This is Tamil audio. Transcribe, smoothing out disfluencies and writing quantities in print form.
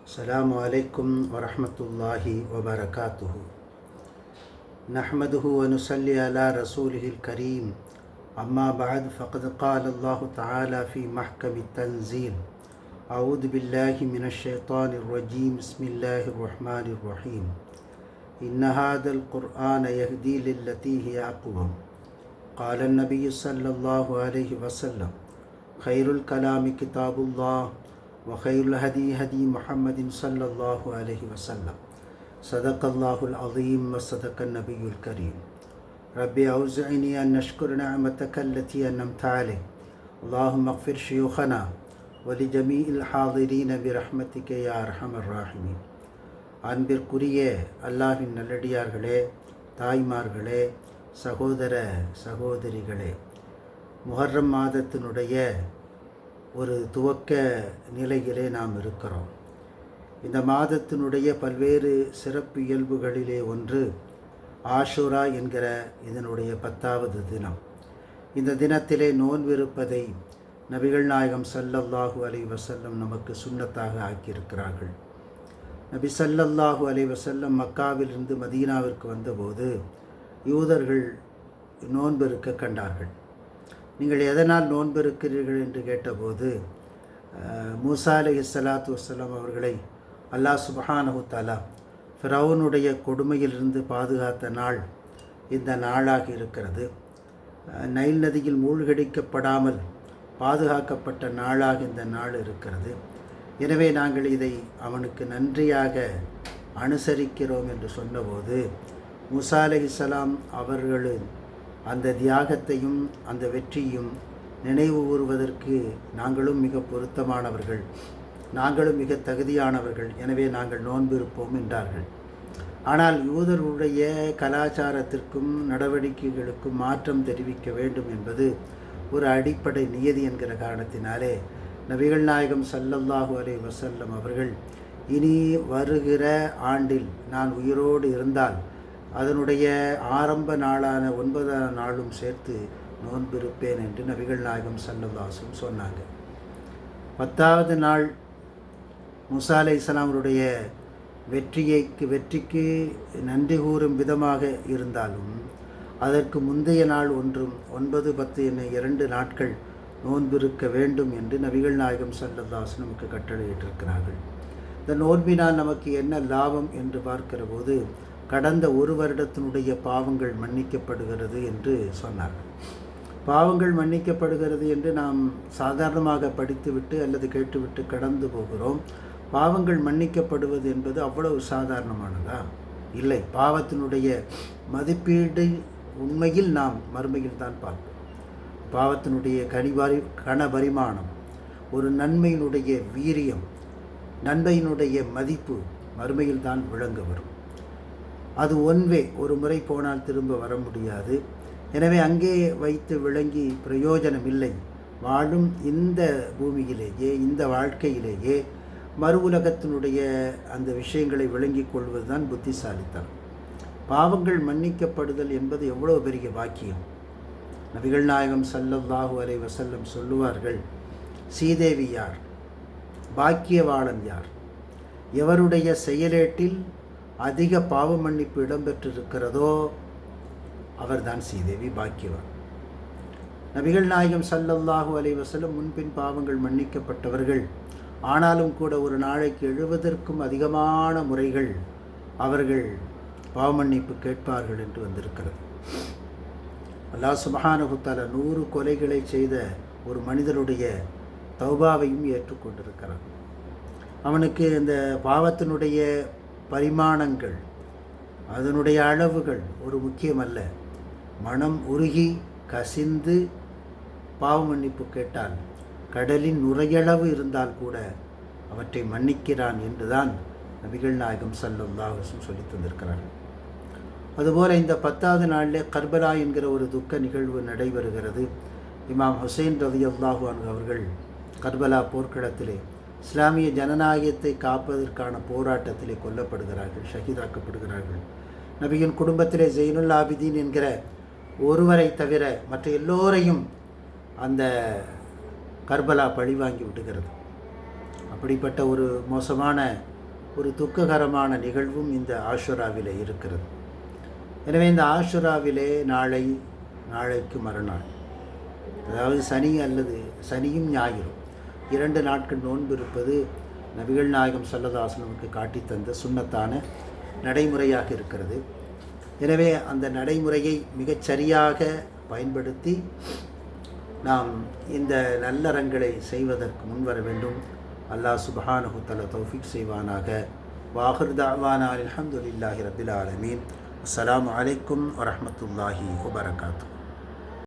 السلام عليكم ورحمة الله وبركاته. نحمده ونصلي على رسوله الكريم. أما بعد فقد قال الله تعالى في محكم التنزيل: أعوذ بالله من الشيطان الرجيم. بسم الله الرحمن الرحيم. إن هذا القرآن يهدي للتي هي أقوم. قال النبي صلى الله عليه وسلم: خير الكلام كتاب الله وخير الهدي هدي محمد صلى الله عليه وسلم. صدق الله العظيم وصدق النبي الكريم. ربي أوزعني أن نشكر نعمتك التي أنعمت علي. اللهم اغفر شيوخنا ولجميع الحاضرين برحمتك يا أرحم الراحمين. அன்பிற்குரிய அல்லாஹ்வின் நல்லடியார்களே, தாய்மார்களே, சகோதர சகோதரிகளே, முஹர்ரம் மாதத்தினுடைய ஒரு துவக்க நிலையிலே நாம் இருக்கிறோம். இந்த மாதத்தினுடைய பல்வேறு சிறப்பு இயல்புகளிலே ஒன்று ஆஷுரா என்கிற இதனுடைய 10வது தினம். இந்த தினத்திலே நோன்பிருப்பதை நபிகள் நாயகம் ஸல்லல்லாஹு அலைஹி வஸல்லம் நமக்கு சுன்னத்தாக ஆக்கியிருக்கிறார்கள். நபி ஸல்லல்லாஹு அலைஹி வஸல்லம் மக்காவிலிருந்து மதீனாவிற்கு வந்தபோது யூதர்கள் நோன்பிருக்க கண்டார்கள். நீங்கள் எதனால் நோன்பிருக்கிறீர்கள் என்று கேட்டபோது மூசா அலைஹிஸ்ஸலாத்து வஸ்ஸலாம் அவர்களை அல்லாஹ் சுப்ஹானஹு தஆலா ஃபிரௌனுடைய கொடுமையிலிருந்து பாதுகாத்த நாள் இந்த நாளாக இருக்கிறது. நைல் நதியில் மூழ்கடிக்கப்படாமல் பாதுகாக்கப்பட்ட நாளாக இந்த நாள் இருக்கிறது. எனவே நாங்கள் இதை அவனுக்கு நன்றியாக அனுசரிக்கிறோம் என்று சொன்னபோது மூசா அலைஹிஸ்ஸலாம் அவர்களின் அந்த தியாகத்தையும் அந்த வெற்றியும் நினைவு கூறுவதற்கு நாங்களும் மிக பொருத்தமானவர்கள், நாங்களும் மிக தகுதியானவர்கள், எனவே நாங்கள் நோன்பிருப்போம் என்றார்கள். ஆனால் யூதர்களுடைய கலாச்சாரத்திற்கும் நடவடிக்கைகளுக்கும் மாற்றம் தெரிவிக்க வேண்டும் என்பது ஒரு அடிப்படை நியதி என்கிற காரணத்தினாலே நபிகள் நாயகம் ஸல்லல்லாஹு அலைஹி வஸல்லம் அவர்கள் இனி வருகிற ஆண்டில் நான் உயிரோடு இருந்தால் அதனுடைய ஆரம்ப நாளான 9ஆம் நாளும் சேர்த்து நோன்பிருப்பேன் என்று நபிகள் நாயகம் ஸல்லல்லாஹு அலைஹி வஸல்லம் சொன்னாங்க. 10வது நாள் மூசா அலைஹிஸ்ஸலாம் அவருடைய வெற்றிக்கு நன்றி கூறும் விதமாக இருந்தாலும் அதற்கு முந்தைய நாள் ஒன்றும் 9, 10 என 2 நாட்கள் நோன்பிருக்க வேண்டும் என்று நபிகள் நாயகம் ஸல்லல்லாஹு அலைஹி வஸல்லம் நமக்கு கட்டளையிட்டிருக்கிறார்கள். இந்த நோன்பினால் நமக்கு என்ன லாபம் என்று பார்க்கிற போது கடந்த ஒரு வருடத்தினுடைய பாவங்கள் மன்னிக்கப்படுகிறது என்று சொன்னார்கள். பாவங்கள் மன்னிக்கப்படுகிறது என்று நாம் சாதாரணமாக படித்துவிட்டு அல்லது கேட்டுவிட்டு கடந்து போகிறோம். பாவங்கள் மன்னிக்கப்படுவது என்பது அவ்வளவு சாதாரணமானதா? இல்லை. பாவத்தினுடைய மதிப்பீடு உண்மையில் நாம் மறுமையில் தான் பார்ப்போம். பாவத்தினுடைய கனபரிமாணம், ஒரு நன்மையினுடைய வீரியம், நன்மையினுடைய மதிப்பு மறுமையில் தான் விளங்க வரும். அது ஒன்வே, ஒரு முறை போனால் திரும்ப வர முடியாது. எனவே அங்கே வைத்து விளங்கி பிரயோஜனம் இல்லை. வாழும் இந்த பூமியிலேயே, இந்த வாழ்க்கையிலேயே மறு உலகத்தினுடைய அந்த விஷயங்களை விளங்கிக் கொள்வது தான் புத்திசாலித்தனம். பாவங்கள் மன்னிக்கப்படுதல் என்பது எவ்வளோ பெரிய பாக்கியம். நபிகள் நாயகம் ஸல்லல்லாஹு அலைஹி வஸல்லம் சொல்லுவார்கள், சீதேவி யார், பாக்கியவாளன் யார், எவருடைய செயலேட்டில் அதிக பாவ மன்னிப்பு இடம்பெற்றிருக்கிறதோ அவர்தான் சீதேவி, பாக்கியவான். நபிகள் நாயகம் ஸல்லல்லாஹு அலைஹி வஸல்லம் முன்பின் பாவங்கள் மன்னிக்கப்பட்டவர்கள். ஆனாலும் கூட ஒரு நாளைக்கு 70க்கும் அதிகமான முறைகள் அவர்கள் பாவ மன்னிப்பு கேட்பார்கள் என்று வந்திருக்கிறது. அல்லாஹ் சுப்ஹானஹு தஆலா 100 கொலைகளை செய்த ஒரு மனிதனுடைய தௌபாவையும் ஏற்றுக்கொண்டிருக்கிறார். அவனுக்கு இந்த பாவத்தினுடைய பரிமாணங்கள், அதனுடைய அளவுகள் ஒரு முக்கியமல்ல. மனம் உருகி கசிந்து பாவ மன்னிப்பு கேட்டால் கடலின் நுரையளவு இருந்தால் கூட அவற்றை மன்னிக்கிறான் என்றுதான் நபிகள் நாயகம் ஸல்லல்லாஹு அலைஹி வஸல்லம் சொல்லி தந்திருக்கிறார்கள். அதுபோல் இந்த 10வது நாளிலே கர்பலா என்கிற ஒரு துக்க நிகழ்வு நடைபெறுகிறது. இமாம் ஹுசைன் ரலியல்லாஹு அன்ஹு அவர்கள் கர்பலா போர்க்களத்திலே இஸ்லாமிய ஜனநாயகத்தை காப்பதற்கான போராட்டத்திலே கொல்லப்படுகிறார்கள், ஷஹீதாக்கப்படுகிறார்கள். நபியின் குடும்பத்திலே ஜெயினுல் ஆபிதீன் என்கிற ஒருவரை தவிர மற்ற எல்லோரையும் அந்த கர்பலா பழிவாங்கி விடுகிறது. அப்படிப்பட்ட ஒரு மோசமான ஒரு துக்ககரமான நிகழ்வும் இந்த ஆஷுராவிலே இருக்கிறது. எனவே இந்த ஆஷுராவிலே நாளைக்கு மறுநாள், அதாவது சனி அல்லது சனியும் ஞாயிறும் 2 நாட்கள் நோன்பு இருப்பது நபிகள் நாயகம் ஸல்லல்லாஹு அலைஹி வஸல்லம் காட்டித்தந்த சுன்னத்தான நடைமுறையாக இருக்கிறது. எனவே அந்த நடைமுறையை மிகச்சரியாக பயன்படுத்தி நாம் இந்த நல்லறங்களை செய்வதற்கு முன்வர வேண்டும். அல்லாஹ் சுப்ஹானஹு வ தஆலா தௌஃபீக் செய்வானாக. வாஹிர் தஅவானா அல்ஹம்துலில்லாஹி ரப்பில் ஆலமீன். அஸ்ஸலாமு அலைக்கும் வரஹ்மத்துல்லாஹி வபரகாத்துஹு.